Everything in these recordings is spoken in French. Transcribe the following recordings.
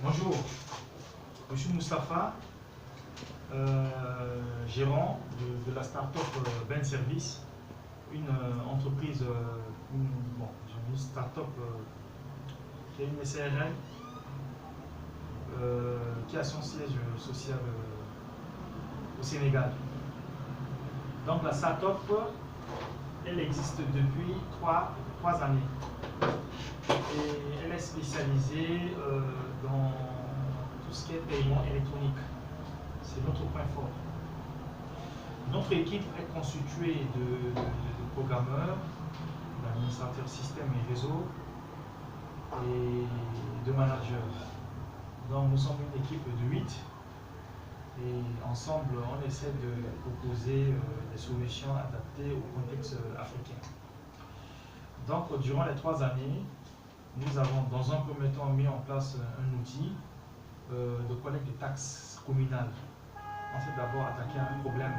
Bonjour, je suis Moustapha, gérant de la start-up Ben Service, une entreprise, une start-up qui est une SARL qui a son siège social au Sénégal. Donc la start-up, elle existe depuis trois années et elle est spécialisée dans tout ce qui est paiement électronique. C'est notre point fort. Notre équipe est constituée de programmeurs, d'administrateurs système et réseau et de managers. Donc nous sommes une équipe de 8 et ensemble on essaie de proposer des solutions adaptées au contexte africain. Donc durant les 3 années, nous avons dans un premier temps mis en place un outil de collecte de taxes communales. On s'est d'abord attaqué à un problème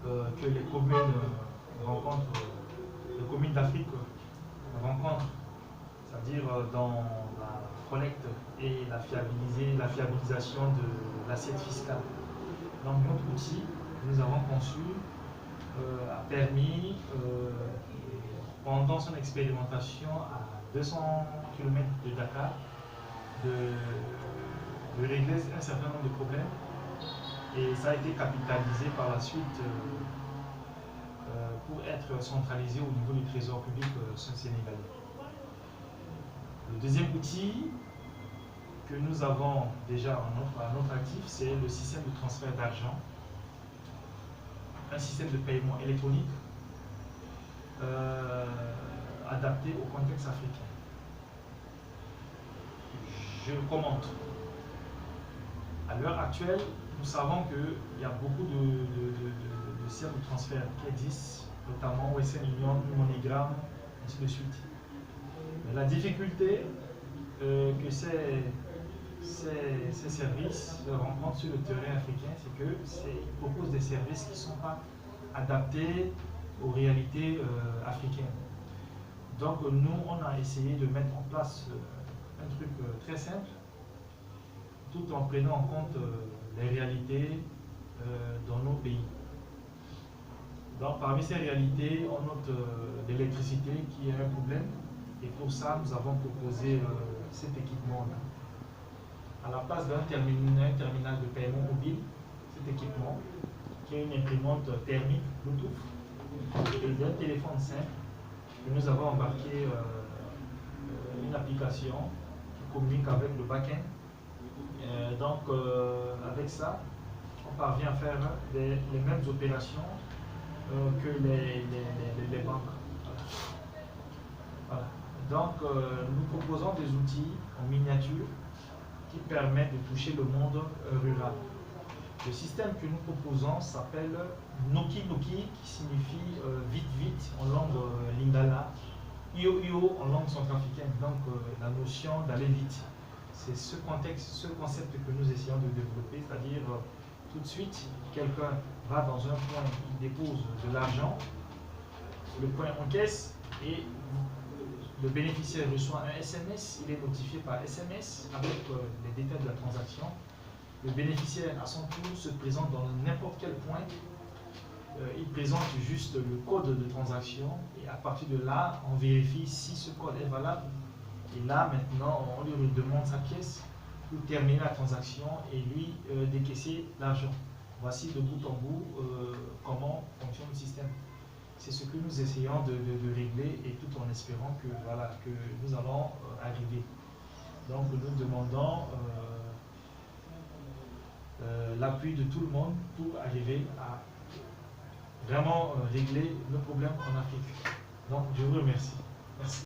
que les communes rencontrent, les communes d'Afrique rencontrent, c'est-à-dire dans la collecte et la fiabilisation de l'assiette fiscale. Donc notre outil que nous avons conçu a permis, pendant son expérimentation à 200 km de Dakar, de régler un certain nombre de problèmes, et ça a été capitalisé par la suite pour être centralisé au niveau du trésor public sénégalais. Le deuxième outil que nous avons déjà à notre actif, c'est le système de transfert d'argent, un système de paiement électronique adapté au contexte africain. Je commente. À l'heure actuelle, nous savons qu'il y a beaucoup de systèmes de transfert qui existent, notamment Western Union, MoneyGram, ainsi de suite. Mais la difficulté que ces services rencontrent sur le terrain africain, c'est qu'ils proposent des services qui ne sont pas adaptés aux réalités africaines. Donc nous, on a essayé de mettre en place un truc très simple, tout en prenant en compte les réalités dans nos pays. Donc parmi ces réalités, on note l'électricité qui est un problème, et pour ça nous avons proposé cet équipement-là. À la place d'un terminal de paiement mobile, cet équipement qui est une imprimante thermique Bluetooth et d'un téléphone simple, nous avons embarqué une application qui communique avec le back-end. Donc avec ça, on parvient à faire les mêmes opérations que les banques. Voilà. Donc nous proposons des outils en miniature qui permettent de toucher le monde rural. Le système que nous proposons s'appelle Noki Noki, qui signifie vite vite en langue lingala, Io Io en langue centrafricaine, donc la notion d'aller vite. C'est ce concept que nous essayons de développer, c'est-à-dire tout de suite, quelqu'un va dans un point, il dépose de l'argent, le point encaisse et le bénéficiaire reçoit un SMS, il est notifié par SMS avec les détails de la transaction. Le bénéficiaire, à son tour, se présente dans n'importe quel point. Il présente juste le code de transaction et à partir de là, on vérifie si ce code est valable. Et là, maintenant, on lui demande sa pièce pour terminer la transaction et lui décaisser l'argent. Voici de bout en bout comment fonctionne le système. C'est ce que nous essayons de régler, et tout en espérant que, voilà, que nous allons arriver. Donc nous demandons l'appui de tout le monde pour arriver à vraiment régler le problème en Afrique. Donc je vous remercie. Merci.